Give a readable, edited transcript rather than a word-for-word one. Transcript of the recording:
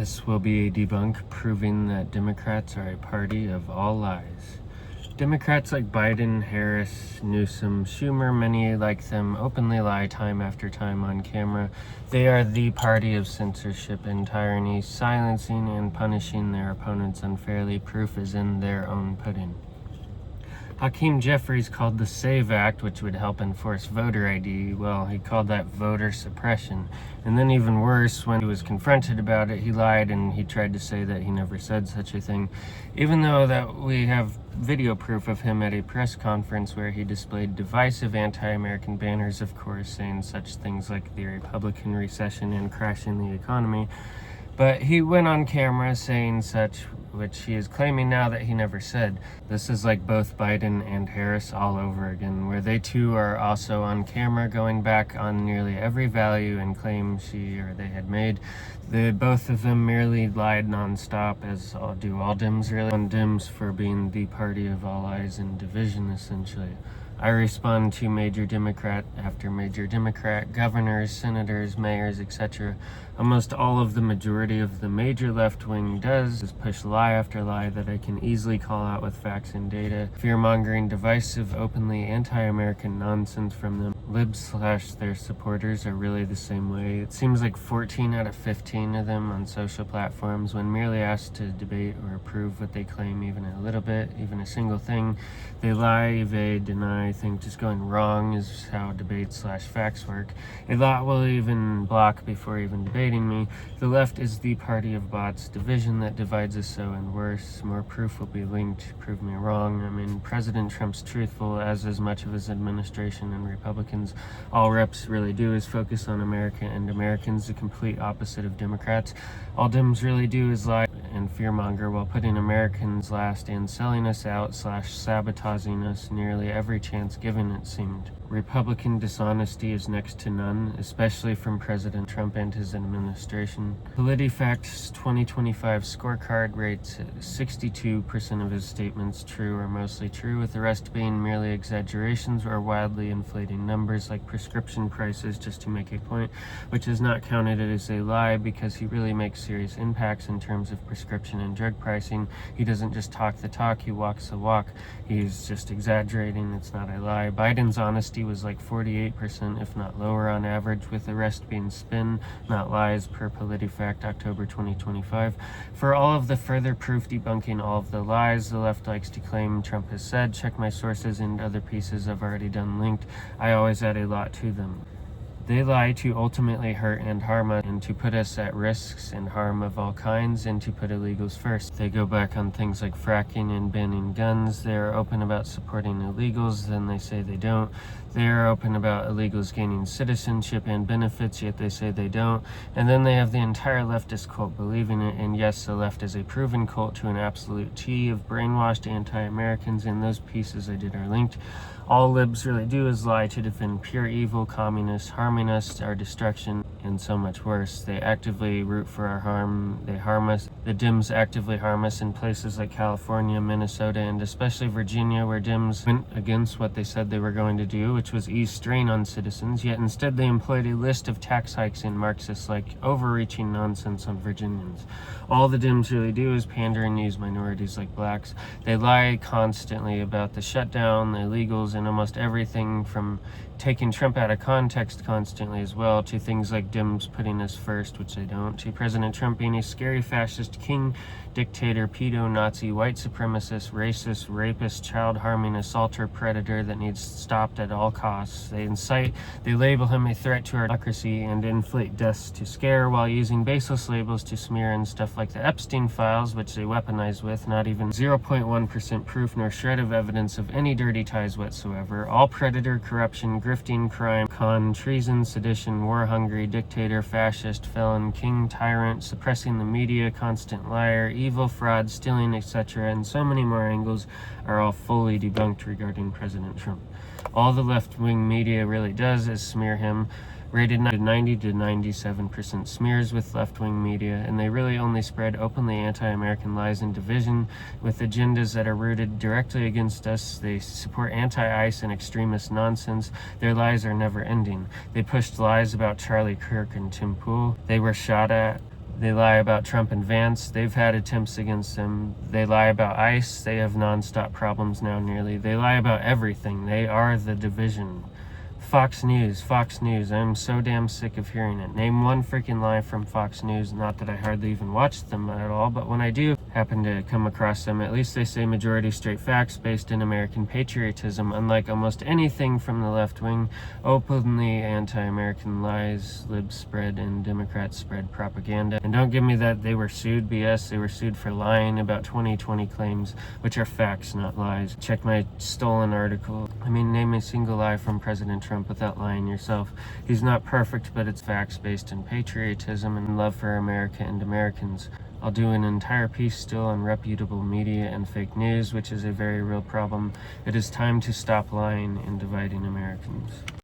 This will be a debunk proving that Democrats are a party of all lies. Democrats like Biden, Harris, Newsom, Schumer, many like them, openly lie time after time on camera. They are the party of censorship and tyranny, silencing and punishing their opponents unfairly. Proof is in their own pudding. Hakeem Jeffries called the SAVE Act, which would help enforce voter ID, well, he called that voter suppression. And then even worse, when he was confronted about it, he lied and he tried to say that he never said such a thing, even though that we have video proof of him at a press conference where he displayed divisive anti-American banners, of course, saying such things like the Republican recession and crashing the economy. But he went on camera saying such, which he is claiming now that he never said. This is like both Biden and Harris all over again, where they too are also on camera going back on nearly every value and claim she or they had made. Both of them merely lied nonstop, as do all Dems really, on Dems for being the party of all lies and division, essentially. I respond to major Democrat after major Democrat, governors, senators, mayors, etc. Almost all of the majority of the major left wing does is push lie after lie that I can easily call out with facts and data. Fear-mongering, divisive, openly anti-American nonsense from them. Libs / their supporters are really the same way. It seems like 14 out of 15 of them on social platforms, when merely asked to debate or approve what they claim even a little bit, even a single thing, they lie, evade, deny. I think just going wrong is how debate / facts work. A lot will even block before even debating me. The left is the party of bots, division that divides us so, and worse. More proof will be linked. Prove me wrong. I mean, President Trump's truthful, as much of his administration and Republicans. All reps really do is focus on America and Americans, the complete opposite of Democrats. All Dems really do is lie and fearmonger while putting Americans last and selling us out / sabotaging us nearly every chance given, it seemed. Republican dishonesty is next to none, especially from President Trump and his administration. PolitiFact's 2025 scorecard rates 62% of his statements true or mostly true, with the rest being merely exaggerations or wildly inflating numbers like prescription prices just to make a point, which is not counted as a lie because he really makes serious impacts in terms of prescription and drug pricing. He doesn't just talk the talk, he walks the walk. He's just exaggerating, it's not a lie. Biden's honesty was like 48%, if not lower on average, with the rest being spin, not lies, per PolitiFact October 2025. For all of the further proof debunking all of the lies the left likes to claim Trump has said, check my sources and other pieces I've already done linked. I always add a lot to them. They lie to ultimately hurt and harm us, and to put us at risks and harm of all kinds, and to put illegals first. They go back on things like fracking and banning guns. They are open about supporting illegals, then they say they don't. They are open about illegals gaining citizenship and benefits, yet they say they don't. And then they have the entire leftist cult believing it, and yes, the left is a proven cult to an absolute T of brainwashed anti-Americans, and those pieces I did are linked. All libs really do is lie to defend pure evil, communists, harming us, our destruction, and so much worse. They actively root for our harm. They harm us. The Dems actively harm us in places like California, Minnesota, and especially Virginia, where Dems went against what they said they were going to do, which was ease strain on citizens, yet instead they employed a list of tax hikes and Marxist-like overreaching nonsense on Virginians. All the Dems really do is pander and use minorities like blacks. They lie constantly about the shutdown, the illegals, and almost everything, from taking Trump out of context constantly as well, to things like Dems putting us first, which they don't, to President Trump being a scary fascist king, dictator, pedo, Nazi, white supremacist, racist, rapist, child-harming assaulter, predator that needs stopped at all costs. They label him a threat to our democracy and inflate deaths to scare, while using baseless labels to smear and stuff like the Epstein files, which they weaponize with not even 0.1% proof nor shred of evidence of any dirty ties whatsoever. All predator, corruption, grifting, crime, con, treason, sedition, war-hungry, dictator, fascist, felon, king, tyrant, suppressing the media, constant liar, evil, fraud, stealing, etc., and so many more angles are all fully debunked regarding President Trump. All the left-wing media really does is smear him, rated 90 to 97% smears with left-wing media, and they really only spread openly anti-American lies and division with agendas that are rooted directly against us. They support anti-ICE and extremist nonsense. Their lies are never ending. They pushed lies about Charlie Kirk and Tim Pool. They were shot at. They lie about Trump and Vance. They've had attempts against them. They lie about ICE. They have nonstop problems now nearly. They lie about everything. They are the division. Fox News. I'm so damn sick of hearing it. Name one freaking lie from Fox News. Not that I hardly even watch them at all, but when I do happen to come across them, at least they say majority straight facts based in American patriotism, unlike almost anything from the left wing. Openly anti-American lies, libs spread, and Democrats spread propaganda. And don't give me that they were sued BS. They were sued for lying about 2020 claims, which are facts, not lies. Check my stolen article. Name a single lie from President Trump without lying yourself. He's not perfect, but it's facts based in patriotism and love for America and Americans. I'll do an entire piece still on reputable media and fake news, which is a very real problem. It is time to stop lying and dividing Americans.